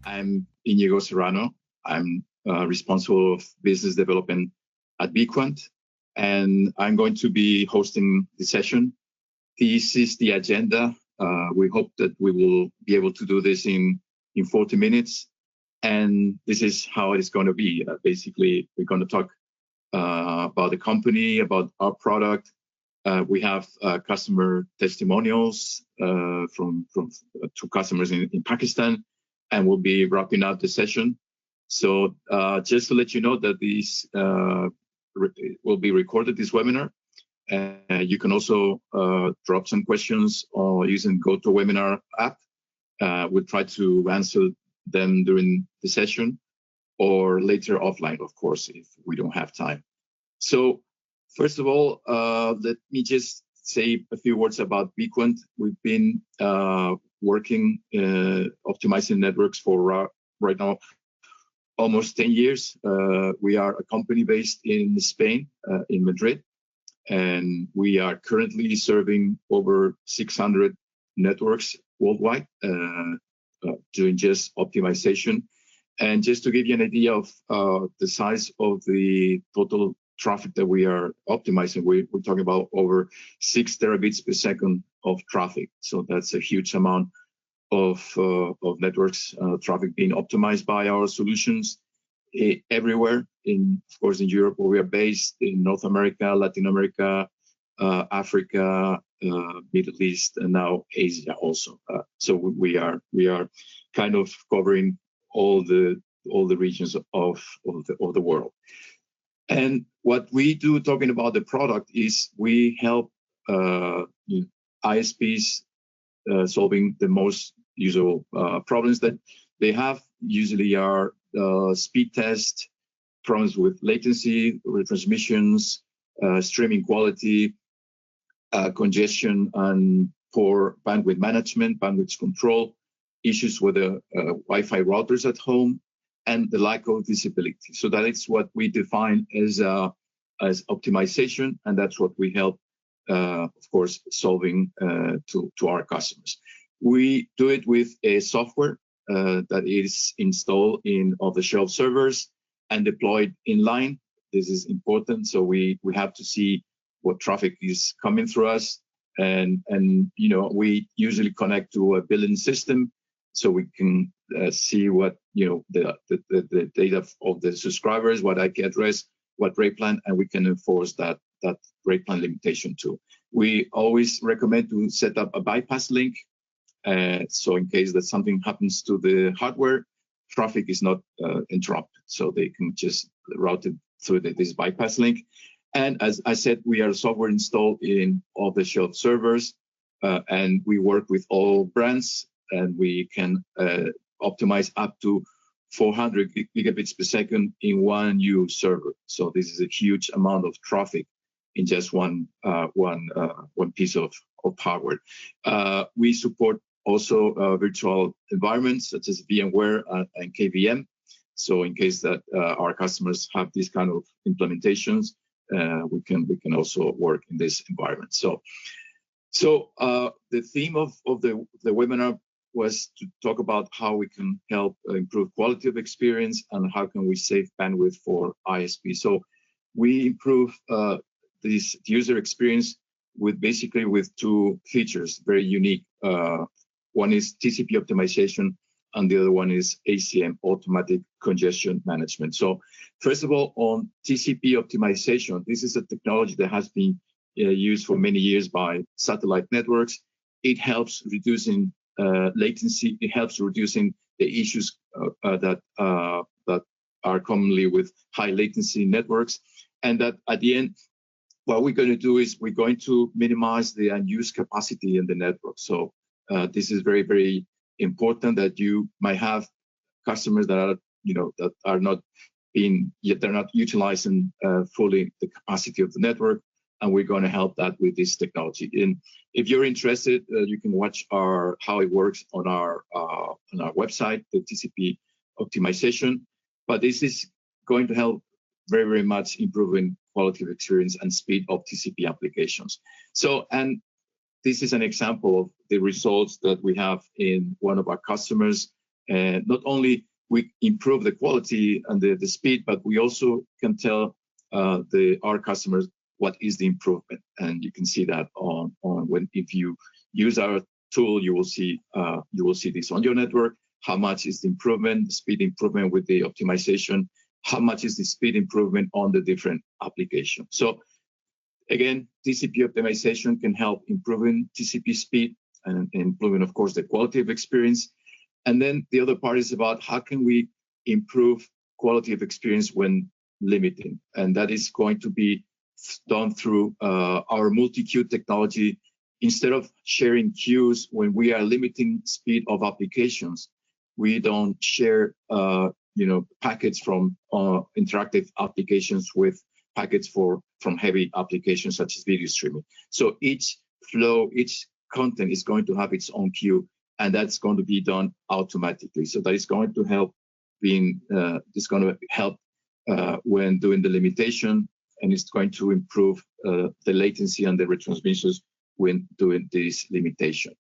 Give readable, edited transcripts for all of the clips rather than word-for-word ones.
I'm Inigo Serrano. I'm responsible of business development at Bequant, and I'm going to be hosting the session. This is the agenda. We hope that we will be able to do this in 40 minutes, and this is how it's going to be. Basically, we're going to talk about the company, about our product. We have customer testimonials from two customers in Pakistan, and we'll be wrapping up the session. So just to let you know that this will be recorded, this webinar. You can also drop some questions or using GoToWebinar app. We'll try to answer them during the session or later offline, of course, if we don't have time. So first of all, let me just say a few words about Bequant. We've been working optimizing networks for right now almost 10 years. We are a company based in Spain, in Madrid, and we are currently serving over 600 networks worldwide, doing just optimization. And just to give you an idea of the size of the total traffic that we are optimizing, we're talking about over 6 terabits per second of traffic. So that's a huge amount of networks traffic being optimized by our solutions everywhere. Of course, in Europe, where we are based, in North America, Latin America, Africa, Middle East, and now Asia also. So we are kind of covering all the regions of the world. And what we do, talking about the product, is we help ISPs solving the most usual problems that they have. Usually are speed test, problems with latency, retransmissions, streaming quality, congestion and poor bandwidth management, bandwidth control, issues with the Wi-Fi routers at home, and the lack of visibility. So that is what we define as optimization, and that's what we help, of course, solving to our customers. We do it with a software that is installed in off-the-shelf servers and deployed inline. This is important. So we have to see what traffic is coming through us, and we usually connect to a billing system, so we can see what the data of the subscribers, what IP address, what rate plan, and we can enforce that rate plan limitation too. We always recommend to set up a bypass link, so in case that something happens to the hardware, traffic is not interrupted, so they can just route it through this bypass link. And as I said, we are software installed in off-the-shelf servers, and we work with all brands, and we can optimize up to 400 gigabits per second in one new server. So this is a huge amount of traffic in just one piece of hardware. We support also virtual environments such as VMware and KVM. So in case that our customers have these kind of implementations, we can also work in this environment. So the theme of the webinar was to talk about how we can help improve quality of experience and how can we save bandwidth for ISP. So we improve this user experience with two features, very unique. One is TCP optimization, and the other one is ACM, automatic congestion management. So first of all, on TCP optimization, this is a technology that has been used for many years by satellite networks. It helps reducing latency. It helps reducing the issues that are commonly with high latency networks. And that at the end, what we're going to do is we're going to minimize the unused capacity in the network. So this is very, very important, that you might have customers that are not they're not utilizing fully the capacity of the network, and we're going to help that with this technology. And if you're interested, you can watch how it works on our website, the TCP optimization. But this is going to help very, very much improving quality of experience and speed of TCP applications. So, and this is an example of the results that we have in one of our customers. Not only we improve the quality and the speed, but we also can tell our customers what is the improvement, and you can see that on when if you use our tool, you will see this on your network. How much is the improvement, the speed improvement with the optimization? How much is the speed improvement on the different applications? So again, TCP optimization can help improving TCP speed and improving, of course, the quality of experience. And then the other part is about how can we improve quality of experience when limiting, and that is going to be done through our multi-queue technology. Instead of sharing queues when we are limiting speed of applications, we don't share packets from interactive applications with packets from heavy applications such as video streaming. So each flow, each content is going to have its own queue, and that's going to be done automatically. So that is going to help when doing the limitation, and it's going to improve the latency and the retransmissions when doing this limitation.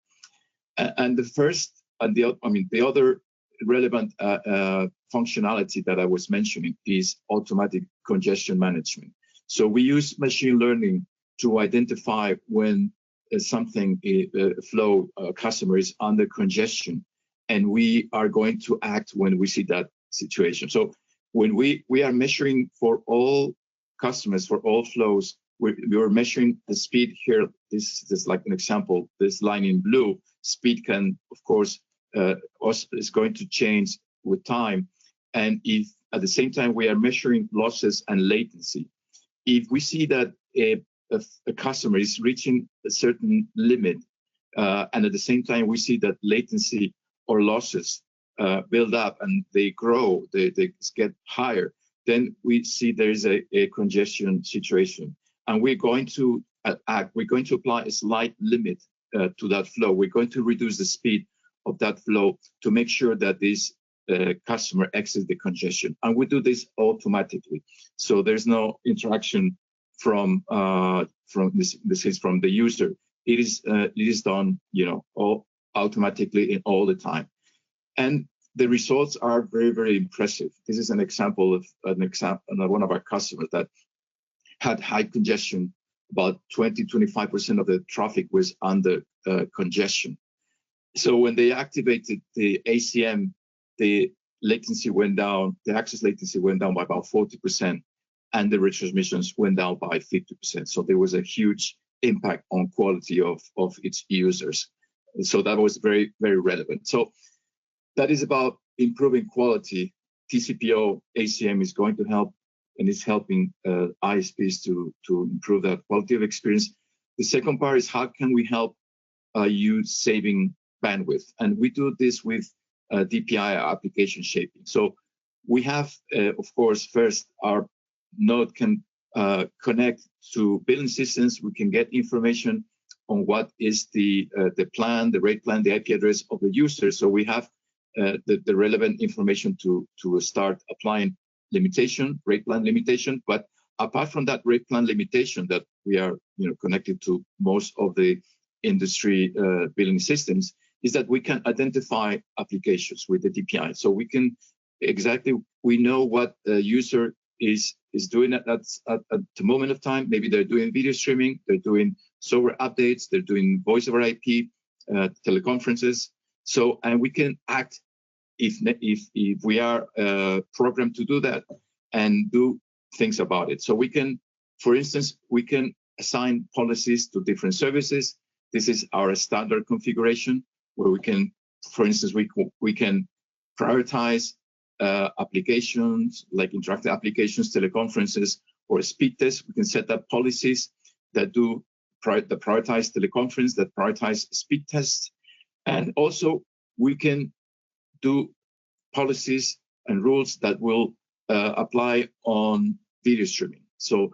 And the other relevant functionality that I was mentioning is automatic congestion management. So we use machine learning to identify when flow customer is under congestion, and we are going to act when we see that situation. So when we are measuring for all customers, for all flows, we are measuring the speed here. This is like an example. This line in blue, speed can, of course, is going to change with time. And if at the same time we are measuring losses and latency, if we see that a customer is reaching a certain limit, and at the same time we see that latency or losses build up and they grow, they get higher, then we see there is a congestion situation. And we're going to apply a slight limit to that flow. We're going to reduce the speed of that flow to make sure that this customer exits the congestion. And we do this automatically. So there's no interaction from the user. It is done, all automatically and all the time. And the results are very, very impressive. This is an example of one of our customers that had high congestion. About 20-25% of the traffic was under congestion. So when they activated the ACM, the latency went down, the access latency went down by about 40%, and the retransmissions went down by 50%. So there was a huge impact on quality of its users. So that was very, very relevant. So that is about improving quality. TCPO ACM is going to help, and it's helping ISPs to improve that quality of experience. The second part is how can we help you saving bandwidth? And we do this with DPI application shaping. So we have, of course, first our node can connect to billing systems. We can get information on what is the plan, the rate plan, the IP address of the user. So we have the relevant information to start applying rate plan limitation. But apart from that rate plan limitation that we are connected to most of the industry billing systems, is that we can identify applications with the DPI. So we know what the user is doing at the moment of time. Maybe they're doing video streaming, they're doing software updates, they're doing voice over IP, teleconferences. So, and we can act if we are programmed to do that and do things about it. So we can, for instance, we can assign policies to different services. This is our standard configuration where we can, for instance, we can prioritize applications like interactive applications, teleconferences, or speed tests. We can set up policies that prioritize teleconference, that prioritize speed tests. And also we can do policies and rules that will apply on video streaming. So,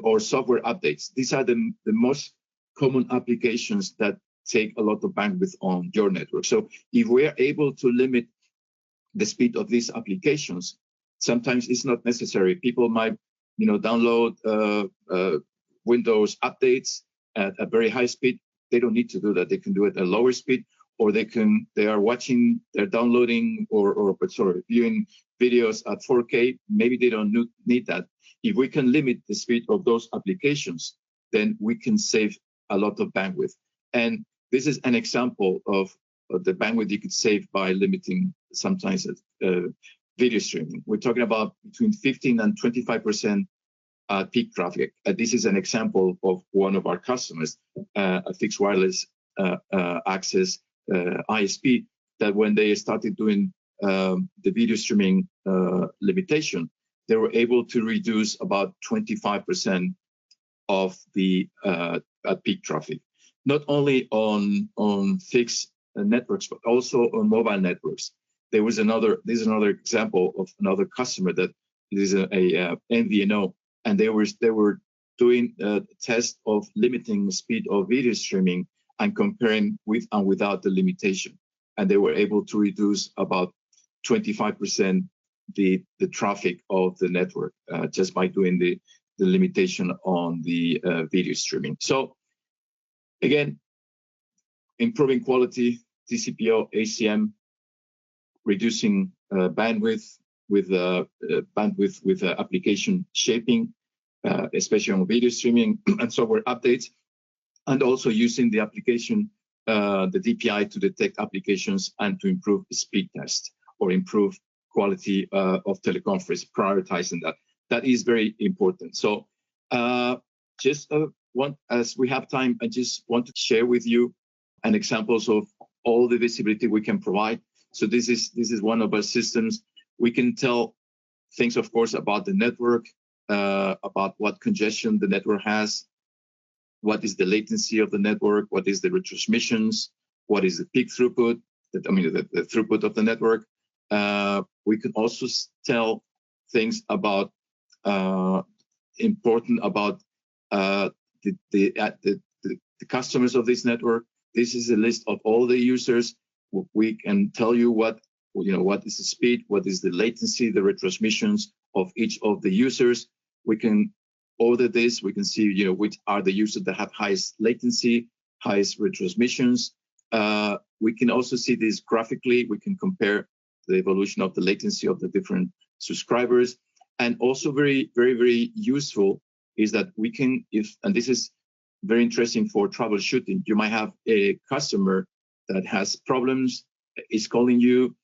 or software updates. These are the most common applications that take a lot of bandwidth on your network. So if we are able to limit the speed of these applications, sometimes it's not necessary. People might, download Windows updates at a very high speed. They don't need to do that. They can do it at a lower speed, or they are watching, they're downloading or viewing videos at 4K. Maybe they don't need that. If we can limit the speed of those applications, then we can save a lot of bandwidth. And this is an example of the bandwidth you could save by limiting sometimes video streaming. We're talking about between 15 and 25% peak traffic. This is an example of one of our customers, a fixed wireless access ISP, that when they started doing the video streaming limitation, they were able to reduce about 25% of the peak traffic, not only on fixed networks, but also on mobile networks. This is another example of another customer that is a MVNO, and they were doing a test of limiting the speed of video streaming and comparing with and without the limitation, and they were able to reduce about 25% the traffic of the network just by doing the limitation on the video streaming. So again, improving quality, TCPO, ACM, reducing bandwidth with application shaping, especially on video streaming and software updates, and also using the application, the DPI, to detect applications and to improve the speed test or improve quality of teleconference, prioritizing that. That is very important. So as we have time, I just want to share with you an examples of all the visibility we can provide. So this is one of our systems. We can tell things, of course, about the network, about what congestion the network has, what is the latency of the network, what is the retransmissions, what is the peak throughput, the throughput of the network. We can also tell things about important about the customers of this network. This is a list of all the users. We can tell you what is the speed, what is the latency, the retransmissions of each of the users. We can order this. We can see which are the users that have highest latency, highest retransmissions. We can also see this graphically. We can compare the evolution of the latency of the different subscribers. And also very, very, very useful is that we can, and this is very interesting for troubleshooting. You might have a customer that has problems, is calling you,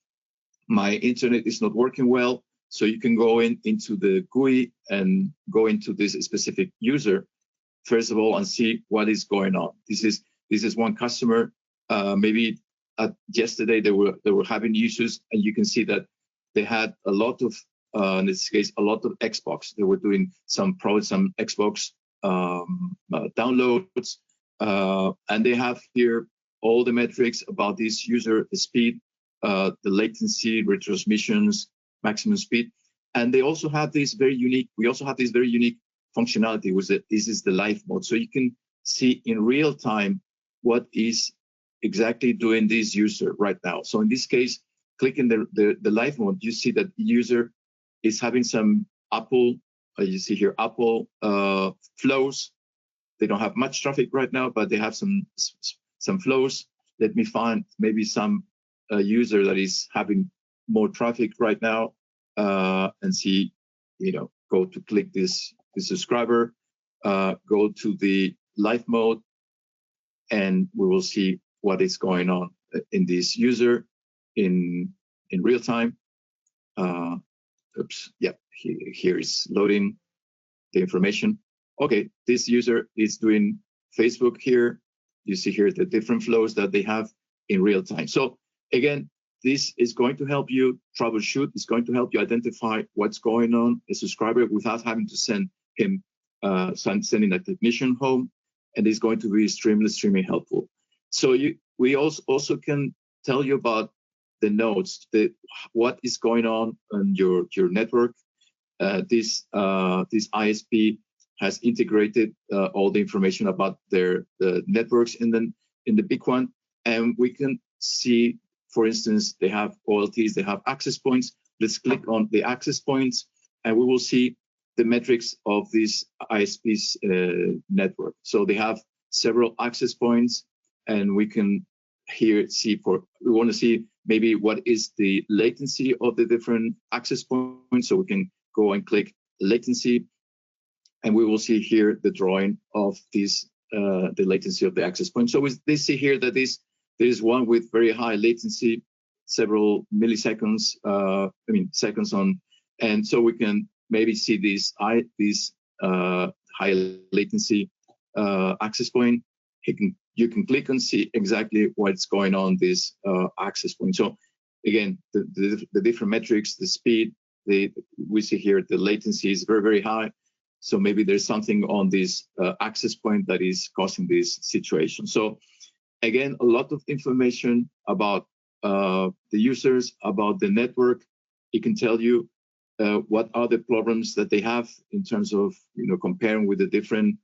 my internet is not working well. So you can go into the GUI and go into this specific user, first of all, and see what is going on. This is one customer. Maybe yesterday they were having issues, and you can see that they had a lot of, in this case, a lot of Xbox. They were doing some Xbox downloads, and they have here all the metrics about this user, the speed, the latency, retransmissions, maximum speed. And they also have this very unique, functionality, this is the live mode. So you can see in real time what is exactly doing this user right now. So in this case, clicking the live mode, you see that the user is having some Apple, you see here, Apple flows. They don't have much traffic right now, but they have some flows. Let me find maybe some user that is having more traffic right now, and see, go to click this subscriber, go to the live mode, and we will see what is going on in this user in real time. Here is loading the information. Okay, this user is doing Facebook here. You see here the different flows that they have in real time. So again, this is going to help you troubleshoot. It's going to help you identify what's going on a subscriber without having to send him sending a technician home, and it's going to be extremely helpful. So we also can tell you about the nodes, what is going on your network. This ISP has integrated all the information about the networks in the Bequant, and we can see, for instance, they have OLTs, they have access points. Let's click on the access points, and we will see the metrics of this ISP's network. So they have several access points, and we can here we want to see maybe what is the latency of the different access points. So we can go and click latency, and we will see here the drawing of this, the latency of the access point. So they see here that there is one with very high latency, several milliseconds, seconds on, and so we can maybe see this high latency access point. You can click and see exactly what's going on this access point. So again, the different metrics, the speed, we see here the latency is very, very high. So maybe there's something on this access point that is causing this situation. So again, a lot of information about the users, about the network. It can tell you what are the problems that they have in terms of comparing with the different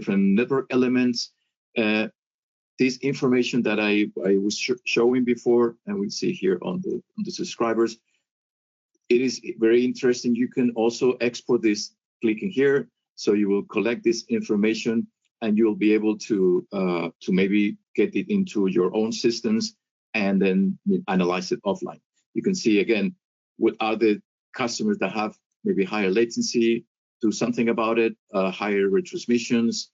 network elements. This information that I was showing before, and we see here on the subscribers, it is very interesting. You can also export this clicking here, so you will collect this information and you'll be able to maybe get it into your own systems and then analyze it offline. You can see again what are the customers that have maybe higher latency, do something about it, higher retransmissions,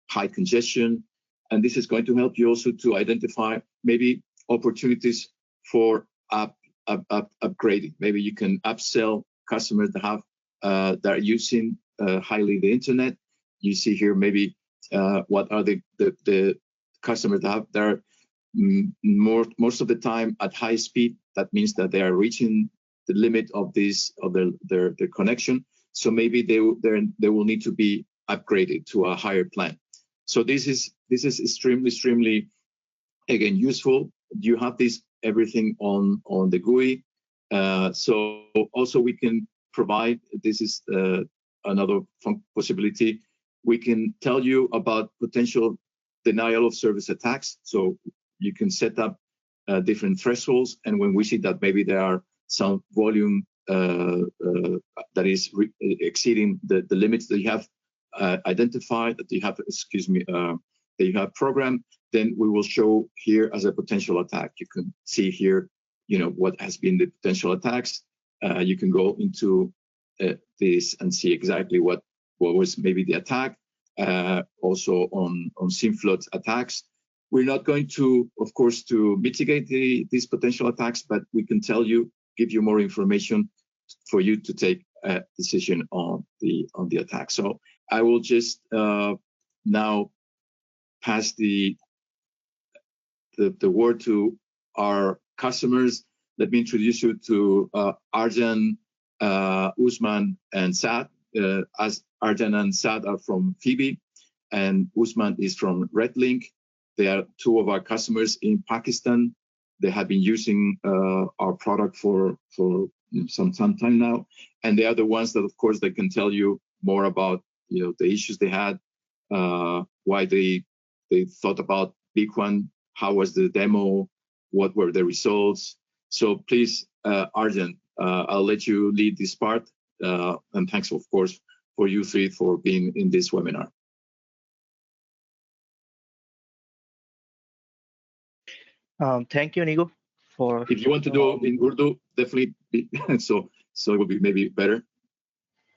high congestion, and this is going to help you also to identify maybe opportunities for upgrading. Maybe you can upsell customers that have that are using highly the internet. You see here maybe what are the customers that are most of the time at high speed. That means that they are reaching the limit of their connection. So maybe they will need to be upgraded to a higher plan. So this is extremely again useful. You have this everything on the GUI. So also we can provide, this is another possibility. We can tell you about potential denial of service attacks. So you can set up different thresholds, and when we see that maybe there are some volume that is exceeding the limits that you have identified, that you have, that you have programmed, then we will show here as a potential attack. You can see here, what has been the potential attacks. You can go into this and see exactly what was maybe the attack. Also on SIM flood attacks. We're not going to, of course, to mitigate these potential attacks, but we can tell you, give you more information for you to take a decision on the attack. So I will just now pass the word to our customers. Let me introduce you to Arjan, Usman, and Saad. As Arjan and Saad are from Phoebe, and Usman is from Redlink. They are two of our customers in Pakistan. They have been using our product for some time now, and they are the ones that, of course, they can tell you more about the issues they had, why they thought about Bequant, how was the demo, what were the results. So please, Arjan, I'll let you lead this part, and thanks, of course, for you three for being in this webinar. Thank you, Inigo. If you want to do in Urdu, definitely so it will be maybe better.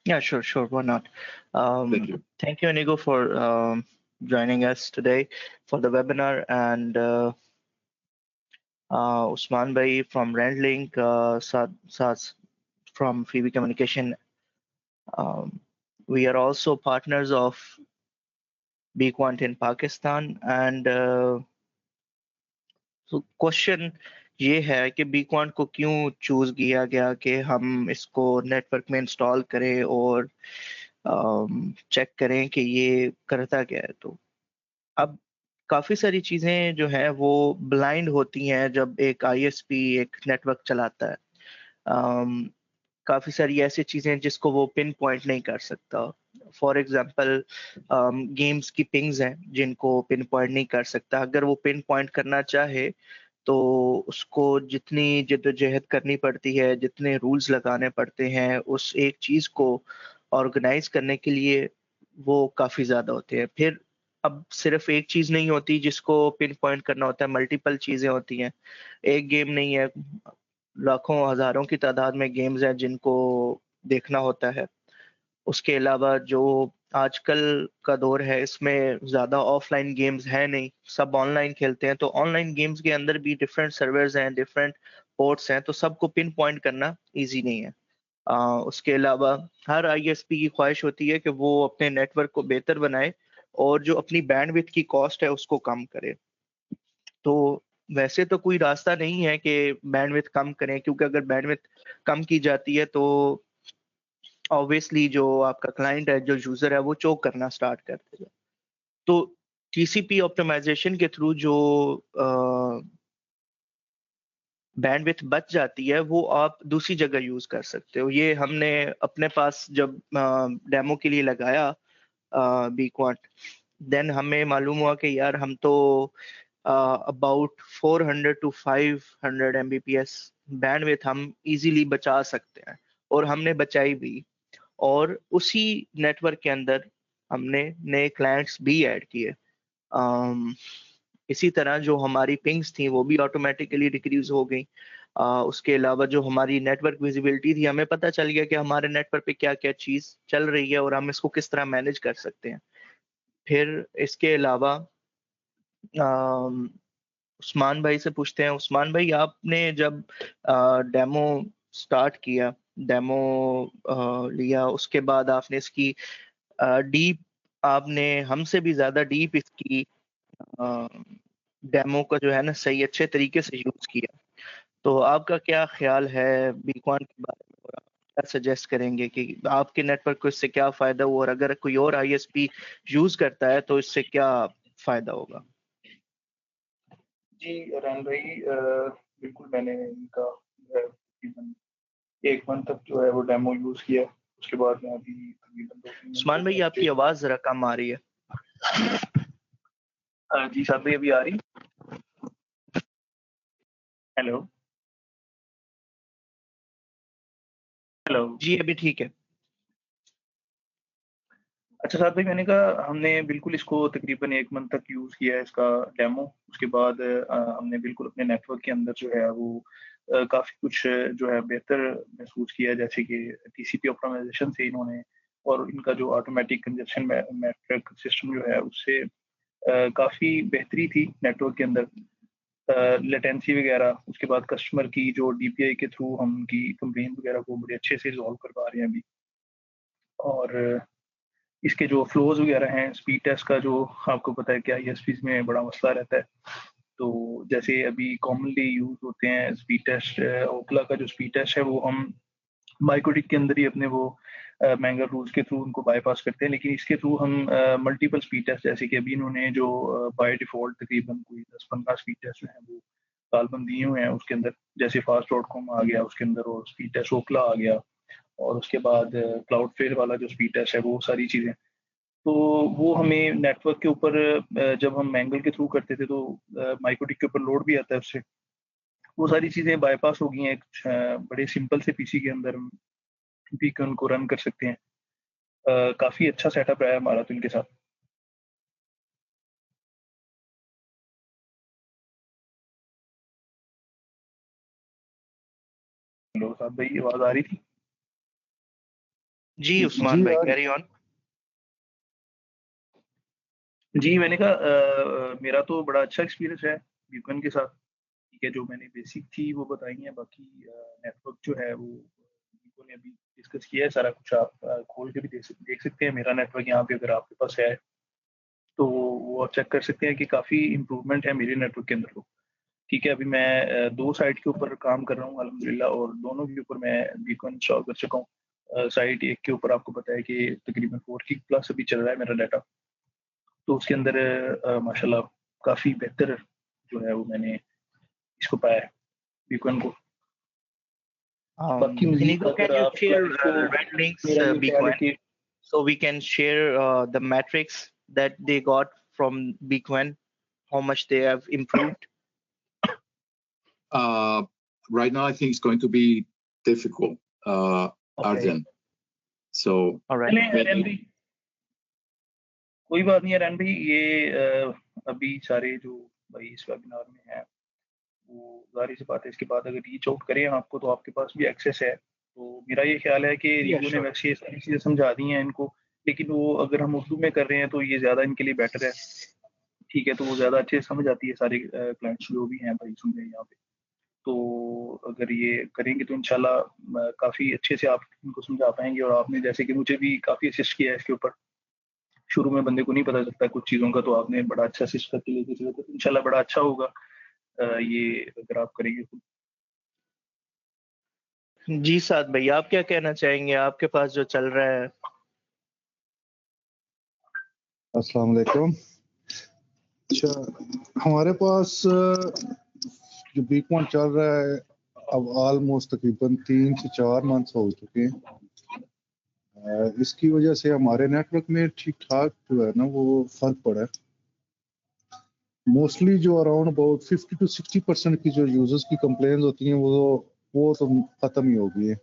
Yeah, sure, why not? Thank you. Thank you, Inigo, for joining us today for the webinar, and Usman Bhai from Rendlink, Saad from Phoebe Communication. We are also partners of Bequant in Pakistan, and so question ये है कि Bequant को क्यों choose किया गया कि हम इसको नेटवर्क में इंस्टॉल करें और चेक करें कि ये करता क्या है। तो अब काफी सारी चीजें जो है वो ब्लाइंड होती हैं जब एक ISP एक नेटवर्क चलाता है। काफी सारी ऐसी चीजें जिसको वो पिन पॉइंट नहीं कर सकता। फॉर एग्जाम्पल गेम्स की पिंग्स हैं जिनको पिन पॉइंट नहीं कर सकता। अगर वो पिन पॉइंट करना चाहे तो उसको जितनी जद्दोजहद करनी पड़ती है, जितने रूल्स लगाने पड़ते हैं उस एक चीज को ऑर्गेनाइज करने के लिए, वो काफी ज्यादा होते हैं। फिर अब सिर्फ एक चीज नहीं होती जिसको पिन पॉइंट करना होता है, मल्टीपल चीजें होती हैं, एक गेम नहीं है, लाखों हजारों की तादाद में गेम्स हैं जिनको देखना होता है। उसके अलावा जो आजकल का दौर है इसमें ज्यादा ऑफलाइन गेम्स है नहीं, सब ऑनलाइन खेलते हैं, तो ऑनलाइन गेम्स के अंदर भी डिफरेंट सर्वर्स हैं, डिफरेंट पोर्ट्स हैं, तो सबको पिन पॉइंट करना इजी नहीं है। उसके अलावा हर आईएसपी की ख्वाहिश होती है कि वो अपने नेटवर्क को बेहतर बनाए और जो अपनी बैंडविड्थ की कॉस्ट है उसको कम करे। तो वैसे तो कोई रास्ता नहीं है कि बैंडविड्थ कम करें, क्योंकि अगर बैंडविड्थ कम की जाती है तो ऑब्वियसली जो आपका क्लाइंट है, जो यूजर है, वो चोक करना स्टार्ट कर देगा। तो टीसीपी ऑप्टिमाइजेशन के थ्रू जो बैंडविड्थ बच जाती है वो आप दूसरी जगह यूज कर सकते हो। ये हमने अपने पास जब डेमो के लिए लगाया बीक्वांट, देन हमें मालूम हुआ कि यार हम तो अबाउट 400 to 500 Mbps बैंडविड्थ हम इजीली बचा सकते हैं, और हमने बचाई भी। और उसी नेटवर्क के अंदर हमने नए क्लाइंट्स भी ऐड किए। इसी तरह जो हमारी पिंग्स थी वो भी ऑटोमेटिकली डिक्रीज हो गई। उसके अलावा जो हमारी नेटवर्क विजिबिलिटी थी, हमें पता चल गया कि हमारे नेटवर्क पे क्या क्या चीज चल रही है और हम इसको किस तरह मैनेज कर सकते हैं। फिर इसके अलावा उस्मान भाई से पूछते हैं। उस्मान भाई, आपने जब डेमो स्टार्ट किया, डेमो लिया, उसके बाद आपने इसकी डीप, आपने हमसे भी ज्यादा डीप इसकी डेमो का जो है ना सही अच्छे तरीके से यूज किया, तो आपका क्या ख्याल है बीकॉन के बारे में, और आप क्या सजेस्ट करेंगे कि आपके नेटवर्क को इससे क्या फायदा हुआ, और अगर कोई और आईएसपी यूज करता है तो इससे क्या फायदा होगा? जी रैन भाई, बिल्कुल मैंने इनका तकरीबन 1 मंथ तक जो है वो डेमो यूज किया। उसके बाद मैं अभी तकरीबन 2-3 उस्मान भाई, आपकी आवाज जरा कम आ रही है। जी साहब भाई, अभी आ रही? Hello hello. जी अभी ठीक है। अच्छा साहब भाई, मैंने कहा हमने बिल्कुल इसको तकरीबन 1 मंथ तक यूज़ किया है इसका डेमो। उसके बाद हमने बिल्कुल अपने नेटवर्क के अंदर जो है वो काफ़ी कुछ जो है बेहतर महसूस किया, जैसे कि टीसीपी ऑप्टिमाइजेशन से इन्होंने, और इनका जो ऑटोमेटिक कंजप्शन मैट्रिक सिस्टम जो है उससे काफ़ी बेहतरी थी नेटवर्क के अंदर, लेटेंसी वगैरह। उसके बाद कस्टमर की जो डीपीआई के थ्रू हम उनकी कंप्लेन वगैरह को बड़े अच्छे से रिजॉल्व कर पा रहे हैं अभी। और इसके जो फ्लोज वगैरह हैं, स्पीड टेस्ट का जो आपको पता है कि आईएसपीज में बड़ा मसला रहता है। तो जैसे अभी कॉमनली यूज होते हैं स्पीड टेस्ट, ओकला का जो स्पीड टेस्ट है वो हम माइक्रोटिक के अंदर ही अपने वो मैंगल रूल्स के थ्रू उनको बाईपास करते हैं, लेकिन इसके थ्रू हम मल्टीपल स्पीड टेस्ट, जैसे कि अभी इन्होंने जो बाय डिफॉल्ट तकरीबन कोई 10-15 स्पीड टेस्ट जो है वो तालबंद दिए हुए हैं उसके अंदर, जैसे fast.com आ गया उसके अंदर, और स्पीड टेस्ट ओकला आ गया, और उसके बाद क्लाउड फेयर वाला जो स्पीड टेस्ट है, वो सारी चीज़ें। तो वो हमें नेटवर्क के ऊपर जब हम मैंगल के थ्रू करते थे तो माइक्रोटिक के ऊपर लोड भी आता है उससे। वो सारी चीज़ें बाईपास हो गई हैं एक बड़े सिंपल से पीसी के अंदर हम बीकॉन को रन कर सकते हैं। काफ़ी अच्छा सेटअप रहा है हमारा तो इनके साथ। हेलो साहब भाई, आवाज़ आ रही थी? जी उस्मान भाई, कैरी ऑन। जी मैंने कहा मेरा तो बड़ा अच्छा एक्सपीरियंस है बीकॉन के साथ। ठीक है, जो मैंने बेसिक थी वो बताई है, बाकी नेटवर्क जो है वो बीकॉन ने अभी डिस्कस किया है सारा कुछ। आप खोल के भी देख सकते हैं मेरा नेटवर्क यहाँ पे, अगर आपके पास है तो वो आप चेक कर सकते हैं कि काफ़ी इम्प्रूवमेंट है मेरे नेटवर्क के अंदर। तो ठीक है, अभी मैं 2 साइट के ऊपर काम कर रहा हूँ अल्हम्दुलिल्लाह, और दोनों के ऊपर मैं बीकॉन इंस्टॉल कर चुका हूँ। साइट एक के ऊपर आपको पता है कि तकरीबन 4 गीग प्लस अभी चल रहा है मेरा डाटा, तो उसके अंदर माशाल्लाह काफ़ी बेहतर जो है वो मैंने इसको पाया है बीकॉन को। बाकी मज़ीद Inigo, can अगर you आप share क्लाइंट को, red links मेरा ये ख्याल है Bequant, कि so we can share the metrics that they got from Bequant, how much they have improved? Right now, I think it's going to be difficult, Okay. Arden. So All right. चलें, کوئی بات نہیں رین بھائی، یہ ابھی سارے جو بھائی اس ویبینار میں ہیں وہ ظاہر سی بات ہے اس کے بعد اگر ریچ آؤٹ کریں آپ کو تو آپ کے پاس بھی ایکسیس ہے. تو میرا یہ خیال ہے کہ ریگو نے ویسے یہ ساری چیزیں سمجھا دی ہیں ان کو، لیکن وہ اگر ہم اردو میں کر رہے ہیں تو یہ زیادہ ان کے لیے بیٹر ہے. ٹھیک ہے، تو وہ زیادہ اچھے سمجھ آتی ہے سارے کلائنٹس جو بھی ہیں بھائی سن رہے ہیں یہاں پہ. تو اگر یہ کریں گے تو انشاءاللہ کافی اچھے سے آپ ان کو سمجھا پائیں گے. اور آپ نے جیسے کہ مجھے بھی کافی اسسٹ کیا ہے اس کے اوپر. شروع میں بندے کو نہیں پتا چلتا کچھ چیزوں کا، تو آپ نے بڑا اچھا اسسٹ کر کے لے کے چلے، تو انشاءاللہ بڑا اچھا ہوگا یہ اگر آپ کریں گے. جی سعد بھائی، آپ کیا کہنا چاہیں گے آپ کے پاس جو چل رہا ہے؟ السلام علیکم. اچھا، ہمارے پاس جو بیکوانٹ چل رہا ہے اب آلموسٹ تقریباً 3 سے 4 منتھ ہو چکے ہیں. اس کی وجہ سے ہمارے نیٹ ورک میں ٹھیک ٹھاک جو ہے نا وہ فرق پڑا ہے. موسٹلی جو اراؤنڈ اباؤٹ 50 to 60% کی جو یوزرز کی کمپلینز ہوتی ہیں وہ تو ختم ہی ہو گئی ہے.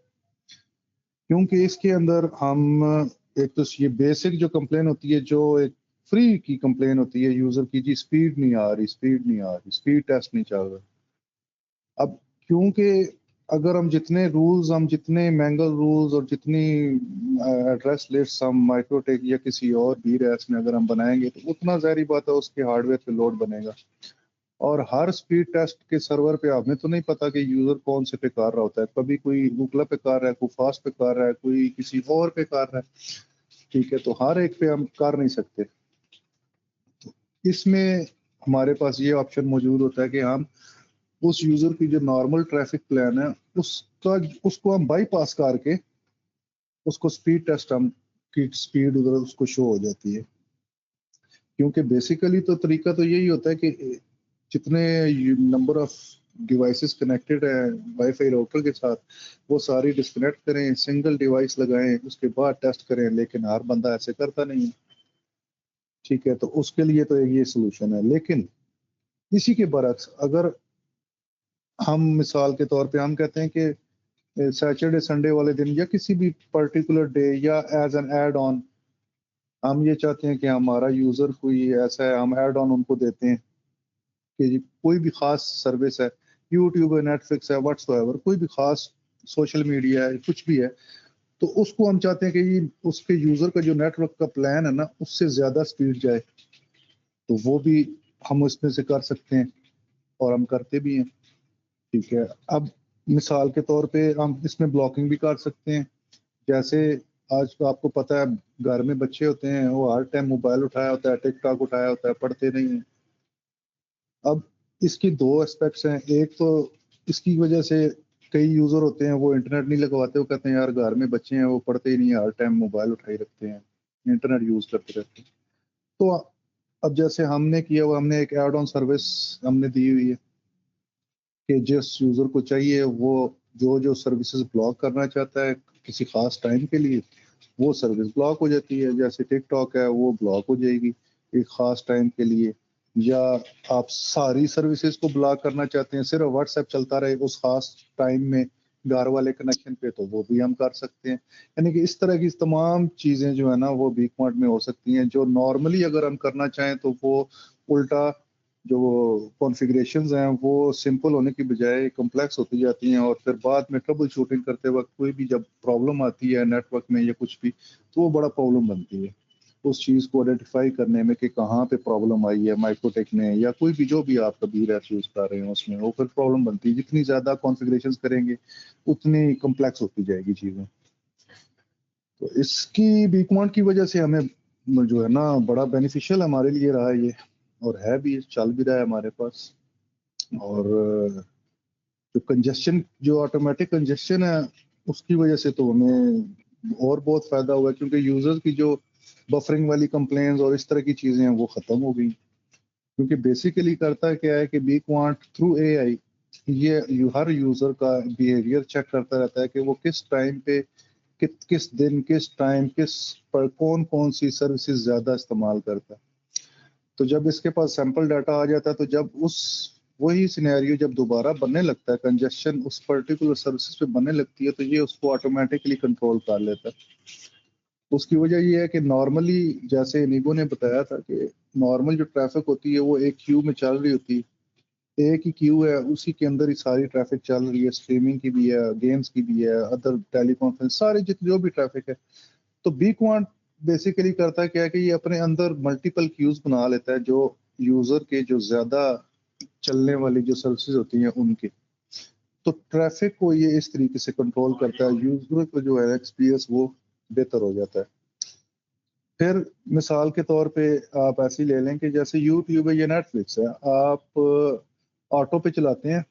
کیونکہ اس کے اندر ہم ایک تو یہ بیسک جو کمپلین ہوتی ہے، جو ایک فری کی کمپلین ہوتی ہے یوزر کی، جی سپیڈ نہیں آ رہی، سپیڈ ٹیسٹ نہیں چل رہا. اب کیونکہ اگر ہم جتنے مینگل رولز اور جتنی ایڈریس لسٹ ہم مائکروٹیک یا کسی اور بھی ریس میں اگر ہم بنائیں گے تو اتنا ظاہری بات ہے اس کے ہارڈ ویئر پہ لوڈ بنے گا. اور ہر سپیڈ ٹیسٹ کے سرور پہ ہمیں تو نہیں پتا کہ یوزر کون سے پہ کر رہا ہوتا ہے. کبھی کوئی گوگل پہ کر رہا ہے، کوئی فاسٹ پہ کر رہا ہے، کوئی کسی اور پہ کر رہا ہے. ٹھیک ہے، تو ہر ایک پہ ہم کر نہیں سکتے. اس میں ہمارے پاس یہ آپشن موجود ہوتا ہے کہ ہم اس یوزر کی جو نارمل ٹریفک پلان ہے اس کو ہم بائی پاس کر کے اس کو سپیڈ ٹیسٹ ہم کی سپیڈ ادھر اس کو شو ہو جاتی ہے. کیونکہ بیسیکلی تو طریقہ تو یہی ہوتا ہے کہ جتنے نمبر آف ڈیوائسز کنیکٹڈ ہیں وائی فائی راؤٹر کے ساتھ وہ ساری ڈسکنیکٹ کریں، سنگل ڈیوائس لگائیں، اس کے بعد ٹیسٹ کریں. لیکن ہر بندہ ایسے کرتا نہیں ہے. ٹھیک ہے، تو اس کے لیے تو یہ سولوشن ہے. لیکن اسی کے برعکس اگر ہم مثال کے طور پہ ہم کہتے ہیں کہ سیٹرڈے سنڈے والے دن یا کسی بھی پرٹیکولر ڈے یا ایز این ایڈ آن ہم یہ چاہتے ہیں کہ ہمارا یوزر کوئی ایسا ہے، ہم ایڈ آن ان کو دیتے ہیں کہ کوئی بھی خاص سروس ہے، یوٹیوب ہے، نیٹ فلکس ہے، واٹس ایور، کوئی بھی خاص سوشل میڈیا ہے، کچھ بھی ہے، تو اس کو ہم چاہتے ہیں کہ اس کے یوزر کا جو نیٹ ورک کا پلان ہے نا اس سے زیادہ سپیڈ جائے. تو وہ بھی ہم اس میں سے کر سکتے ہیں اور ہم کرتے بھی ہیں. ٹھیک ہے، اب مثال کے طور پہ ہم اس میں بلاکنگ بھی کر سکتے ہیں. جیسے آج آپ کو پتہ ہے گھر میں بچے ہوتے ہیں، وہ ہر ٹائم موبائل اٹھایا ہوتا ہے، ٹک ٹاک اٹھایا ہوتا ہے، پڑھتے نہیں ہیں. اب اس کی 2 اسپیکٹس ہیں. ایک تو اس کی وجہ سے کئی یوزر ہوتے ہیں وہ انٹرنیٹ نہیں لگواتے، وہ کہتے ہیں یار گھر میں بچے ہیں وہ پڑھتے ہی نہیں، ہر ٹائم موبائل اٹھائی رکھتے ہیں، انٹرنیٹ یوز کرتے رہتے ہیں. تو اب جیسے ہم نے کیا وہ ہم نے ایک ایڈ آن سروس ہم نے دی ہوئی ہے کہ جس یوزر کو چاہیے وہ جو سروسز بلاک کرنا چاہتا ہے کسی خاص ٹائم کے لیے وہ سروس بلاک ہو جاتی ہے. جیسے ٹک ٹاک ہے وہ بلاک ہو جائے گی ایک خاص ٹائم کے لیے. یا آپ ساری سروسز کو بلاک کرنا چاہتے ہیں، صرف واٹس ایپ چلتا رہے اس خاص ٹائم میں گھر والے کنیکشن پہ، تو وہ بھی ہم کر سکتے ہیں. یعنی کہ اس طرح کی تمام چیزیں جو ہے نا وہ بیکوانٹ میں ہو سکتی ہیں، جو نارملی اگر ہم کرنا چاہیں تو وہ الٹا جو کانفیگریشنز ہیں وہ سمپل ہونے کی بجائے کمپلیکس ہوتی جاتی ہیں. اور پھر بعد میں ٹربل شوٹنگ کرتے وقت کوئی بھی جب پرابلم آتی ہے نیٹ ورک میں یا کچھ بھی تو وہ بڑا پرابلم بنتی ہے اس چیز کو آئیڈینٹیفائی کرنے میں کہ کہاں پہ پرابلم آئی ہے مائکروٹیک میں یا کوئی بھی جو بھی آپ کا بی ریس یوز کر رہے ہیں اس میں، وہ پھر پرابلم بنتی ہے. جتنی زیادہ کانفیگریشنز کریں گے اتنی کمپلیکس ہوتی جائے گی چیزیں. تو اس کی بیکوانٹ کی وجہ سے ہمیں جو ہے نا بڑا بینیفیشل ہمارے لیے رہا ہے یہ، اور ہے بھی، چل بھی رہا ہے ہمارے پاس. اور جو کنجسشن جو آٹومیٹک کنجسشن ہے اس کی وجہ سے تو ہمیں اور بہت فائدہ ہوا ہے، کیونکہ یوزر کی جو بفرنگ والی کمپلینز اور اس طرح کی چیزیں ہیں وہ ختم ہو گئی. کیونکہ بیسیکلی کرتا کیا ہے کہ بیکوانٹ تھرو اے آئی یہ ہر یوزر کا بیہیویئر چیک کرتا رہتا ہے کہ وہ کس ٹائم پہ کس دن کس ٹائم کس پر کون سی سروسز زیادہ استعمال کرتا ہے. تو جب اس کے پاس سیمپل ڈاٹا آ جاتا ہے تو جب وہی سینیریو جب دوبارہ بننے لگتا ہے، کنجسشن اس پرٹیکولر سروسز پہ بننے لگتی ہے، تو یہ اس کو آٹومیٹکلی کنٹرول کر لیتا ہے. اس کی وجہ یہ ہے کہ نارملی جیسے نیگو نے بتایا تھا کہ نارمل جو ٹریفک ہوتی ہے وہ ایک کیو میں چل رہی ہوتی ہے، ایک ہی کیو ہے، اسی کے اندر ہی ساری ٹریفک چل رہی ہے، اسٹریمنگ کی بھی ہے، گیمز کی بھی ہے، ادر ٹیلی کانفرنس، سارے جو بھی ٹریفک ہے. تو بیکوانٹ بیسیکلی کرتا ہے کیا ہے کہ یہ اپنے اندر ملٹیپل کیوز بنا لیتا ہے جو یوزر کے جو زیادہ چلنے والی جو سروسز ہوتی ہیں ان کے. تو ٹریفک کو یہ اس طریقے سے کنٹرول کرتا ہے، یوزر کو جو ہے ایکسپیرینس وہ بہتر ہو جاتا ہے. پھر مثال کے طور پہ آپ ایسی لے لیں کہ جیسے یوٹیوب ہے یا نیٹ فلکس ہے، آپ آٹو پہ چلاتے ہیں،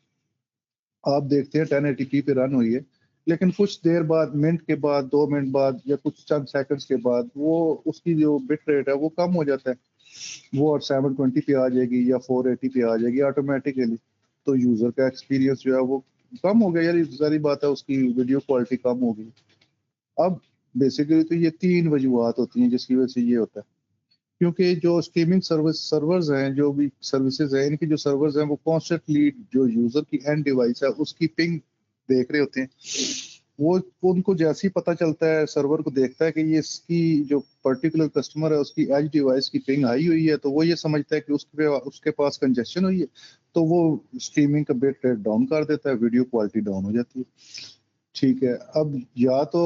آپ دیکھتے ہیں 1080p پہ رن ہوئی ہے، لیکن کچھ دیر بعد، منٹ کے بعد، 2 منٹ بعد یا کچھ چند سیکنڈز کے بعد وہ اس کی جو بٹ ریٹ ہے وہ کم ہو جاتا ہے، وہ 720 پہ آ جائے گی یا 480 پہ آ جائے گی آٹومیٹیکلی. تو یوزر کا ایکسپیرینس جو ہے وہ کم ہو گیا، یار ظاہری بات ہے اس کی ویڈیو کوالٹی کم ہوگی. اب بیسیکلی تو یہ 3 وجوہات ہوتی ہیں جس کی وجہ سے یہ ہوتا ہے، کیونکہ جو اسٹریمنگ سرورز ہیں، جو بھی سروسز ہیں، ان کی جو سرورز ہیں وہ کانسٹنٹلی جو یوزر کی اینڈ ڈیوائس ہے اس کی پنگ دیکھ رہے ہوتے ہیں. وہ ان کو جیسے ہی پتہ چلتا ہے، سرور کو دیکھتا ہے کہ یہ اس کی جو پرٹیکولر کسٹمر ہے اس کی ایج ڈیوائس کی پنگ ہائی ہوئی ہے، تو وہ یہ سمجھتا ہے کہ اس کے پاس کنجسشن ہوئی ہے، تو وہ اسٹریمنگ کا بیٹ ریٹ ڈاؤن کر دیتا ہے، ویڈیو کوالٹی ڈاؤن ہو جاتی ہے. ٹھیک ہے، اب یا تو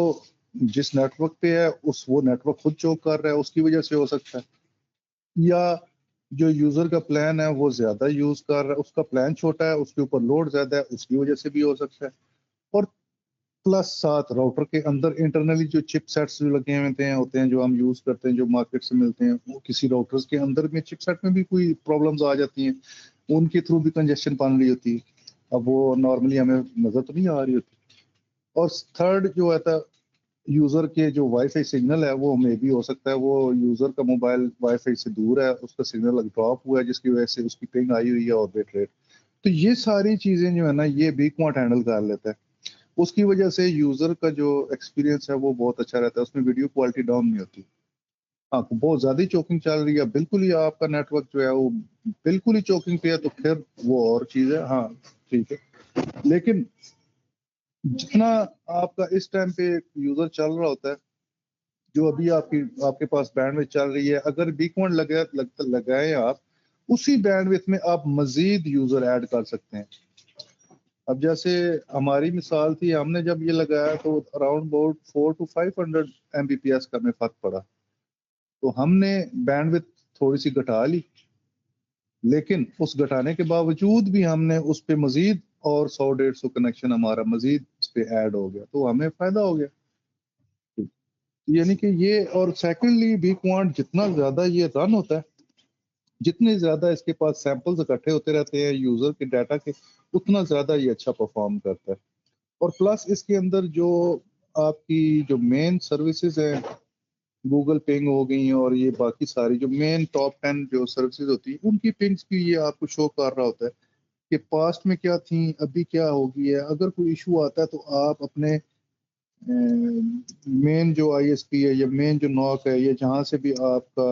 جس نیٹ ورک پہ ہے وہ نیٹ ورک خود چوک کر رہا ہے، اس کی وجہ سے ہو سکتا ہے، یا جو یوزر کا پلان ہے وہ زیادہ یوز کر رہا ہے، اس کا پلان چھوٹا ہے، اس کے اوپر لوڈ زیادہ ہے، اس کی وجہ سے بھی ہو سکتا ہے. اور پلس ساتھ راؤٹر کے اندر انٹرنلی جو چپ سیٹس جو لگے ہوتے ہیں جو ہم یوز کرتے ہیں، جو مارکیٹ سے ملتے ہیں، وہ کسی راؤٹرز کے اندر میں چپ سیٹ میں بھی کوئی پرابلمز آ جاتی ہیں، ان کے تھرو بھی کنجیشن بن رہی ہوتی ہے. اب وہ نارملی ہمیں نظر تو نہیں آ رہی ہوتی. اور تھرڈ جو آتا ہے، یوزر کے جو وائی فائی سگنل ہے وہ میں بھی ہو سکتا ہے وہ یوزر کا موبائل وائی فائی سے دور ہے، اس کا سگنل ڈراپ ہوا ہے جس کی وجہ سے اس کی پنگ آئی ہوئی ہے اور بیٹ ریٹ. تو یہ ساری چیزیں جو ہے نا یہ بیکوانٹ ہینڈل کر لیتا ہے. اس کی وجہ سے یوزر کا جو ایکسپیرینس ہے وہ بہت اچھا رہتا ہے، اس میں ویڈیو کوالٹی ڈاؤن نہیں ہوتی. ہاں بہت زیادہ چوکنگ چل رہی ہے، بالکل ہی آپ کا نیٹ ورک جو ہے وہ بالکل ہی چوکنگ پہ ہے، تو پھر وہ اور چیز ہے. ہاں ٹھیک ہے، لیکن جتنا آپ کا اس ٹائم پہ یوزر چل رہا ہوتا ہے، جو ابھی آپ کے پاس بینڈ وتھ چل رہی ہے، اگر بیکوانٹ لگائیں آپ، اسی بینڈ وتھ میں آپ مزید یوزر ایڈ کر سکتے ہیں. اب جیسے ہماری مثال تھی، ہم نے جب یہ لگایا تو اراؤنڈ اباؤٹ 400 to 500 Mbps کا میں فرق پڑا، تو ہم نے بینڈ وتھ تھوڑی سی گھٹا لی، لیکن اس گھٹانے کے باوجود بھی ہم نے اس پہ مزید اور 100-150 کنیکشن ہمارا مزید اس پہ ایڈ ہو گیا، تو ہمیں فائدہ ہو گیا. یعنی کہ یہ، اور سیکنڈلی بیکوانٹ جتنا زیادہ یہ رن ہوتا ہے، جتنے زیادہ اس کے پاس سیمپلز اکٹھے ہوتے رہتے ہیں یوزر کے ڈیٹا کے، اتنا زیادہ یہ اچھا پرفارم کرتا ہے. اور پلس اس کے اندر جو آپ کی جو مین سروسز ہیں، گوگل پنگ ہو گئی اور یہ باقی ساری جو مین ٹاپ 10 جو سروسز ہوتی ہیں، ان کی پنگز بھی یہ آپ کو شو کر رہا ہوتا ہے کہ پاسٹ میں کیا تھیں، ابھی کیا ہوگی ہے. اگر کوئی ایشو آتا ہے تو آپ اپنے مین جو آئی ایس پی ہے یا مین جو ناک ہے یا جہاں سے بھی آپ کا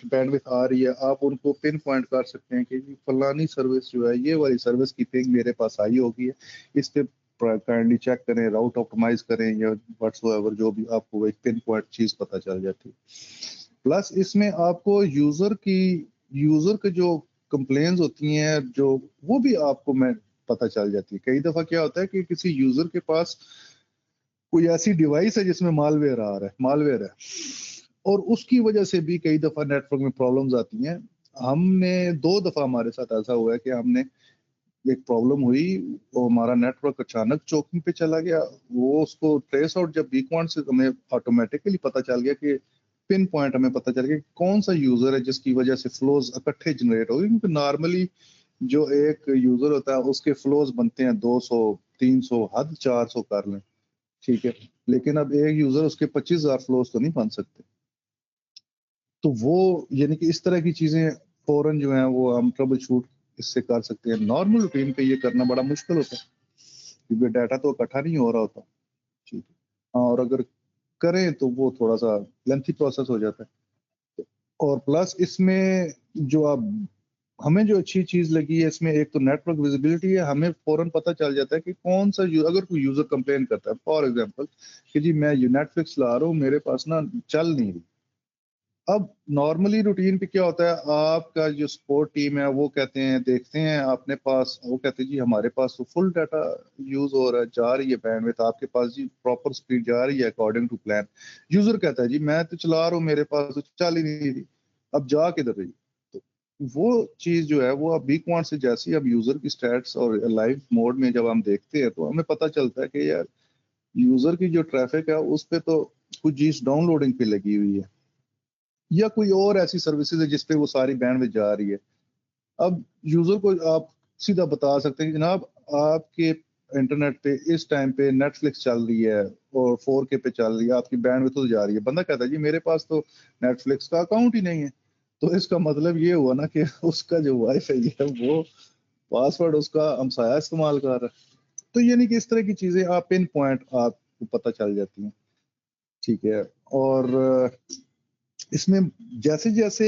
بینڈ وتھ آ رہی ہے، آپ ان کو پن پوائنٹ کر سکتے ہیں کہ فلانی سروس جو ہے، یہ والی سروس کی پنگ میرے پاس آئی ہوگی ہے، اس پہ کائنڈلی چیک کریں، راؤٹ آپٹمائز کریں یا واٹس ایور، جو بھی آپ کو ایک پن پوائنٹ چیز پتہ چل جاتی ہے. پلس اس میں آپ کو یوزر کے جو کمپلینز ہوتی ہیں جو وہ بھی آپ کو پتہ چل جاتی ہے. کئی دفعہ کیا ہوتا ہے کہ کسی یوزر کے پاس کوئی ایسی ڈیوائس ہے جس میں مال ویئر ہے، اور اس کی وجہ سے بھی کئی دفعہ نیٹ ورک میں پرابلمز آتی ہیں. ہم نے 2 دفعہ ہمارے ساتھ ایسا ہوا ہے کہ ہم نے ایک پرابلم ہوئی، وہ ہمارا نیٹ ورک اچانک چوکنگ پہ چلا گیا. وہ اس کو ٹریس آؤٹ جب بیکوانٹ سے ہمیں آٹومیٹیکلی پتہ چل گیا کہ پن پوائنٹ ہمیں پتہ چل گیا کہ کون سا یوزر ہے جس کی وجہ سے فلوز اکٹھے جنریٹ ہو گئے. کیونکہ نارملی جو ایک یوزر ہوتا ہے اس کے فلوز بنتے ہیں 200 300 حد 400 کر لیں، ٹھیک ہے، لیکن اب ایک یوزر اس کے 25,000 فلوز تو نہیں بن سکتے. تو وہ یعنی کہ اس طرح کی چیزیں فوراً جو ہیں وہ ہم ٹربل شوٹ اس سے کر سکتے ہیں. نارمل روٹین پہ یہ کرنا بڑا مشکل ہوتا ہے کیونکہ ڈیٹا تو اکٹھا نہیں ہو رہا ہوتا، ٹھیک ہے. ہاں، اور اگر کریں تو وہ تھوڑا سا لینتھی پروسیس ہو جاتا ہے. اور پلس اس میں جو آپ ہمیں جو اچھی چیز لگی ہے اس میں ایک تو نیٹ ورک ویزیبلٹی ہے. ہمیں فوراً پتہ چل جاتا ہے کہ کون سا اگر کوئی یوزر کمپلین کرتا ہے فار ایگزامپل کہ جی میں نیٹ فلکس لا رہا ہوں میرے پاس نا چل نہیں رہی. اب نارملی روٹین پہ کیا ہوتا ہے, آپ کا جو سپورٹ ٹیم ہے وہ کہتے ہیں دیکھتے ہیں اپنے پاس, وہ کہتے ہیں جی ہمارے پاس تو فل ڈاٹا یوز ہو رہا ہے, جا رہی ہے بینڈ وتھ آپ کے پاس جی پراپر سپیڈ جا رہی ہے اکارڈنگ ٹو پلان. یوزر کہتا ہے جی میں تو چلا رہا ہوں میرے پاس تو چل ہی نہیں رہی, اب جا کدھر رہی. تو وہ چیز جو ہے وہ اب بیکوانٹ سے جیسی اب یوزر کی اسٹیٹس اور لائیو موڈ میں جب ہم دیکھتے ہیں تو ہمیں پتہ چلتا ہے کہ یار یوزر کی جو ٹریفک ہے اس پہ تو کچھ چیز ڈاؤن لوڈنگ پہ لگی ہوئی ہے یا کوئی اور ایسی سروسز ہے جس پہ وہ ساری بینڈ وتھ جا رہی ہے. اب یوزر کو آپ سیدھا بتا سکتے ہیں کہ جناب آپ کے انٹرنیٹ پہ اس ٹائم پہ نیٹ فلکس چل رہی ہے اور 4K پہ چل رہی ہے, آپ کی بینڈ وتھ تو جا رہی ہے. بندہ کہتا ہے جی میرے پاس تو نیٹ فلکس کا اکاؤنٹ ہی نہیں ہے. تو اس کا مطلب یہ ہوا نا کہ اس کا جو وائی فائی ہے وہ پاسورڈ اس کا ہمسایہ استعمال کر رہا ہے. تو یعنی کہ اس طرح کی چیزیں آپ پن پوائنٹ آپ کو پتہ چل جاتی ہیں. ٹھیک ہے, اور اس میں جیسے جیسے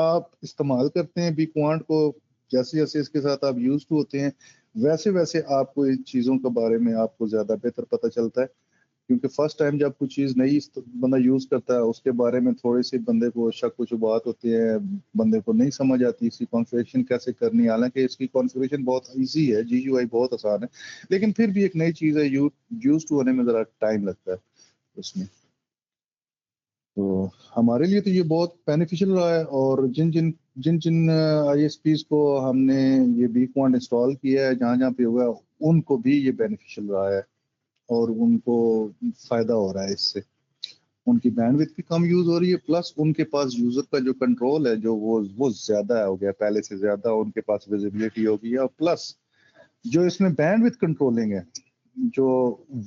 آپ استعمال کرتے ہیں بیکوانٹ کو, جیسے جیسے اس کے ساتھ آپ یوز ٹو ہوتے ہیں ویسے ویسے آپ کو ان چیزوں کے بارے میں آپ کو زیادہ بہتر پتہ چلتا ہے. کیونکہ فرسٹ ٹائم جب کوئی چیز نئی بندہ یوز کرتا ہے اس کے بارے میں تھوڑی سی بندے کو شک و شبہات ہوتے ہیں, بندے کو نہیں سمجھ آتی اس کی کانفیگریشن کیسے کرنی. حالانکہ اس کی کانفیگریشن بہت ایزی ہے, جی یو آئی بہت آسان ہے, لیکن پھر بھی ایک نئی چیز ہے, یوز ٹو ہونے میں ذرا ٹائم لگتا ہے اس میں. تو ہمارے لیے تو یہ بہت بینیفیشل رہا ہے. اور جن ISPs کو ہم نے یہ بیکوانٹ انسٹال کیا ہے جہاں جہاں پہ ہوا ان کو بھی یہ بینیفیشل رہا ہے اور ان کو فائدہ ہو رہا ہے اس سے. ان کی بینڈ وتھ بھی کم یوز ہو رہی ہے, پلس ان کے پاس یوزر کا جو کنٹرول ہے جو وہ زیادہ ہو گیا, پہلے سے زیادہ ان کے پاس ویزیبلٹی ہو گئی ہے. اور پلس جو اس میں بینڈ وتھ کنٹرولنگ ہے جو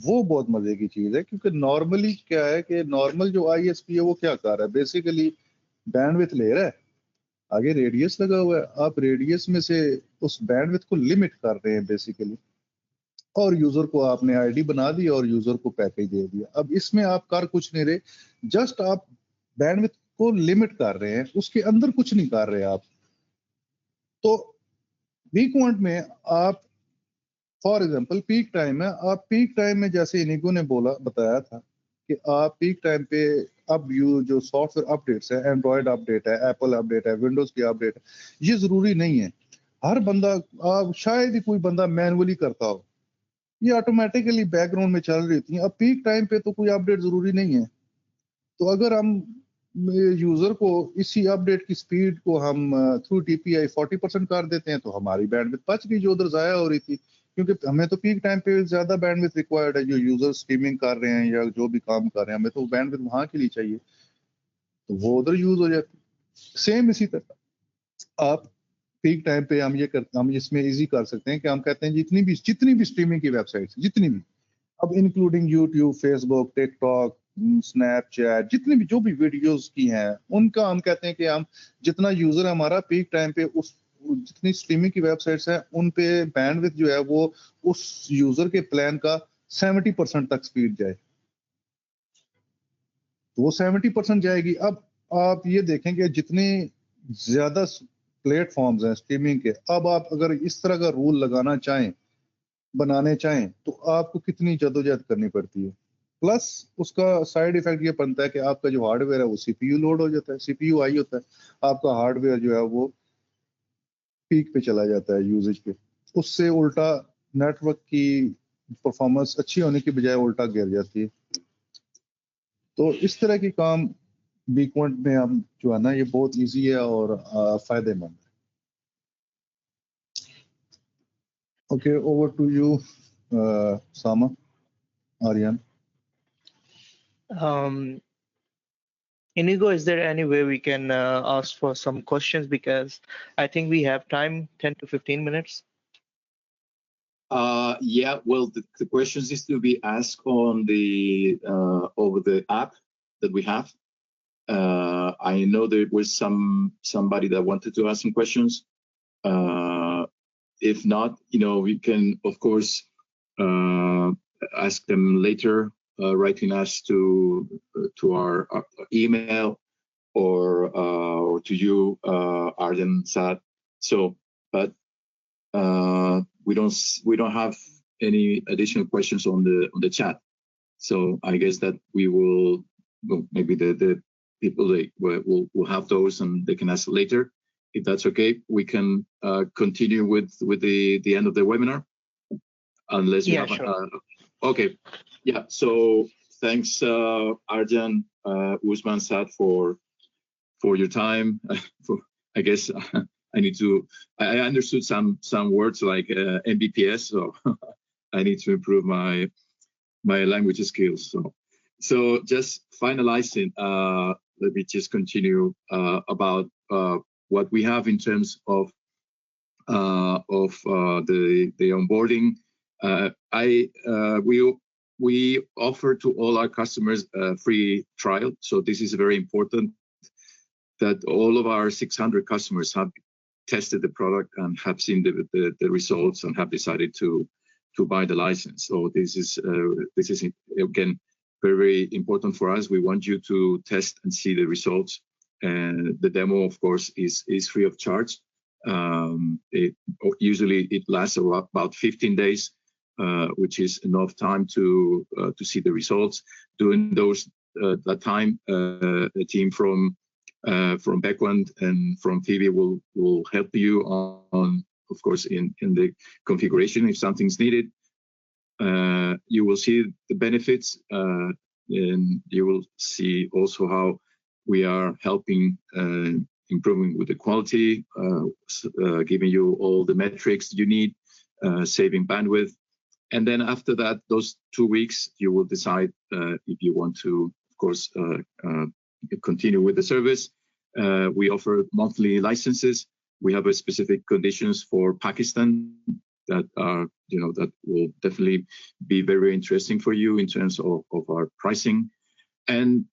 وہ بہت مزے کی چیز ہے. کیونکہ نارملی کیا ہے کہ نارمل جو ISP ہے وہ کیا کر رہا ہے, بیسیکلی بینڈ وتھ لے رہا ہے, آگے ریڈیس لگا ہوا ہے, آپ ریڈیس میں سے اس بینڈ وتھ کو لمٹ کر رہے ہیں بیسیکلی, اور یوزر کو آپ نے ID بنا دی اور یوزر کو پیکج دے دیا. اب اس میں آپ کر کچھ نہیں رہے, جسٹ آپ بینڈ وتھ کو لمٹ کر رہے ہیں, اس کے اندر کچھ نہیں کر رہے آپ. تو بیکوانٹ میں آپ فار ایگزامپل پیک ٹائم ہے, آپ پیک ٹائم میں جیسے انیگو نے بتایا تھا کہ آپ پیک ٹائم پہ اب جو سافٹ ویئر اپڈیٹس ہے, اینڈرائڈ اپڈیٹ ہے, ایپل اپڈیٹ ہے, ونڈوز کی اپڈیٹ ہے, یہ ضروری نہیں ہے. ہر بندہ شاید ہی کوئی بندہ مینولی کرتا ہو, یہ آٹومیٹیکلی بیک گراؤنڈ میں چل رہی تھی. اب پیک ٹائم پہ تو کوئی اپڈیٹ ضروری نہیں ہے. تو اگر ہم یوزر کو اسی اپڈیٹ کی سپیڈ کو ہم تھرو DPI 40% کر دیتے ہیں تو ہماری بینڈ وتھ بچ گئی جو ادھر ضائع ہو رہی تھی. کیونکہ ہمیں تو پیک ٹائم پہ زیادہ بینڈ وتھ ریکوائرڈ ہے, جو یوزر اسٹریمنگ کر رہے ہیں یا جو بھی کام کر رہے ہیں ہمیں تو بینڈ وتھ وہاں کے لیے چاہیے, تو وہ ادھر یوز ہو جاتی. سیم اسی طرح آپ پیک ٹائم پہ ہم اس میں ایزی کر سکتے ہیں کہ ہم کہتے ہیں جتنی بھی اسٹریمنگ کی ویب سائٹس جتنی بھی, اب انکلوڈنگ یوٹیوب, فیس بک, ٹک ٹاک, اسنیپ چیٹ, جتنی بھی جو بھی ویڈیوز کی ہیں ان کا ہم کہتے ہیں کہ ہم جتنا یوزر ہمارا پیک ٹائم پہ جتنی اسٹریمنگ کی ویب سائٹس ہیں ان پہ بینڈ وتھ جو ہے وہ اس یوزر کے پلان کا 70% تک سپیڈ جائے, تو وہ 70% جائے گی. اب آپ یہ دیکھیں کہ جتنے زیادہ پلیٹ فارمز ہیں اسٹریمنگ کے, اب آپ اگر اس طرح کا رول بنانے چاہیں تو آپ کو کتنی جدوجہد کرنی پڑتی ہے. پلس اس کا سائیڈ ایفیکٹ یہ بنتا ہے کہ آپ کا جو ہارڈ ویئر ہے وہ CPU لوڈ ہو جاتا ہے, CPU ہائی ہوتا ہے, آپ کا ہارڈ ویئر جو ہے وہ پیک پہ چلا جاتا ہے یوزیج پہ. اس سے الٹا نیٹ ورک کی پرفارمنس اچھی ہونے کی بجائے الٹا گر جاتی ہے. تو اس طرح کی کام بیکوانٹ میں ہم جو ہے نا یہ بہت ایزی ہے اور فائدے مند ہے. Okay, over to you, Sama, Aryan. Inigo, is there any way we can ask for some questions, because I think we have time, 10 to 15 minutes. Yeah, well, the questions is to be asked on the over the app that we have. I know there was somebody that wanted to ask some questions. If not, we can of course ask them later, writing us to our email or to you, Arden Saad, So, but we don't have any additional questions on the chat. So I guess that we will, well, maybe the people will have those and they can ask later. If that's okay, we can continue with the end of the webinar, unless you have. Sure. Okay, yeah. So thanks, Arjan, Usman, Sad, for your time. I guess I need to. I understood some words like Mbps, so I need to improve my language skills. So just finalizing, let me just continue about what we have in terms of the onboarding. We offer to all our customers a free trial. So this is very important that all of our 600 customers have tested the product and have seen the results and have decided to buy the license. So this is again very important for us. We want you to test and see the results. And the demo, of course, is free of charge. Usually it lasts about 15 days, which is enough time to see the results. During that time, the team from Bequant and from Phoebe will help you on, of course, in the configuration if something's needed. You will see the benefits, and you will see also how we are helping improving with the quality, giving you all the metrics you need, saving bandwidth. And then after that, those 2 weeks, you will decide if you want to, of course, continue with the service. We offer monthly licenses. We have a specific conditions for Pakistan that are, that will definitely be very interesting for you in terms of our pricing. And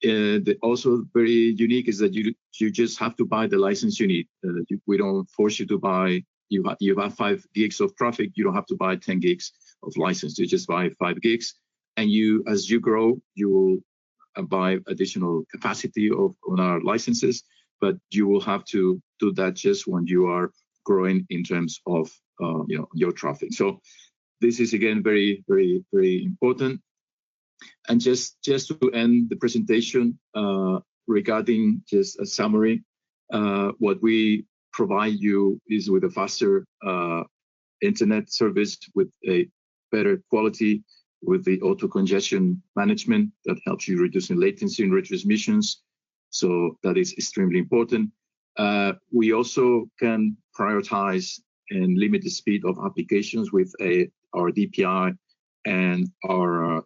also very unique is that you just have to buy the license you need. We don't force you to buy. You have 5 gigs of traffic. You don't have to buy 10 gigs of license. You just buy 5 gigs, and as you grow, you will buy additional capacity on our licenses. But you will have to do that just when you are growing in terms of your traffic. So this is again very, very, very important. And just to end the presentation, regarding just a summary, what we provide you is with a faster internet service with a better quality, with the auto congestion management that helps you reducing latency and retransmissions. So that is extremely important. We also can prioritize and limit the speed of applications with our DPI and our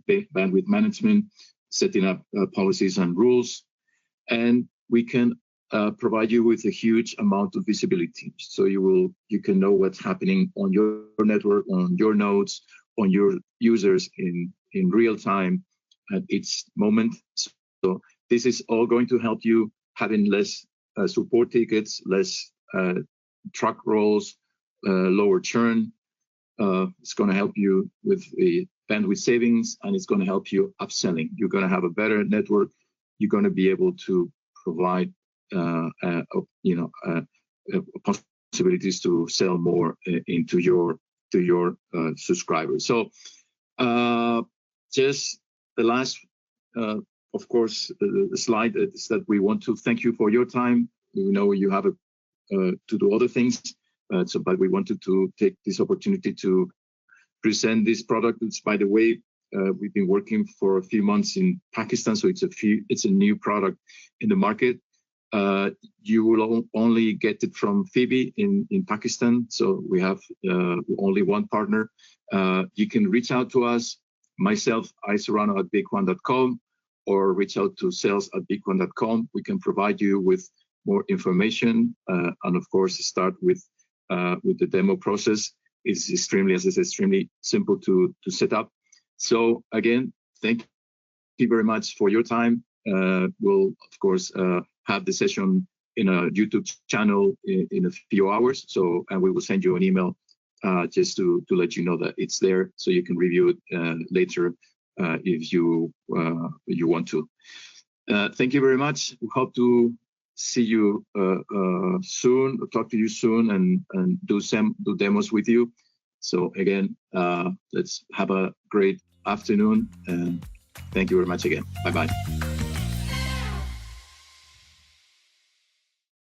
bandwidth management, setting up policies and rules. And we can provide you with a huge amount of visibility. So you can know what's happening on your network, on your nodes, on your users in real time at each moment. So this is all going to help you having less support tickets, less truck rolls, lower churn. It's going to help you with the bandwidth savings, and it's going to help you upselling. You're going to have a better network. You're going to be able to provide possibilities to sell more into your subscribers. So just the last, of course, the slide is that we want to thank you for your time. We know you have to do other things, but we wanted to take this opportunity to present this product. It's, by the way, we've been working for a few months in Pakistan, so it's a new product in the market. You will only get it from Phoebe in Pakistan, so we have only one partner. You can reach out to us, myself, iserrano@bequant.com, or reach out to sales@bequant.com. We can provide you with more information, and of course start with the demo process. It's extremely, as I said, extremely simple to set up. So again, thank you very much for your time. We'll of course have the session in a YouTube channel in a few hours. So, and we will send you an email just to let you know that it's there, so you can review it later if you want to. Thank you very much. We hope to see you soon, talk to you soon, and do demos with you. So again, let's have a great afternoon, and thank you very much again. Bye bye.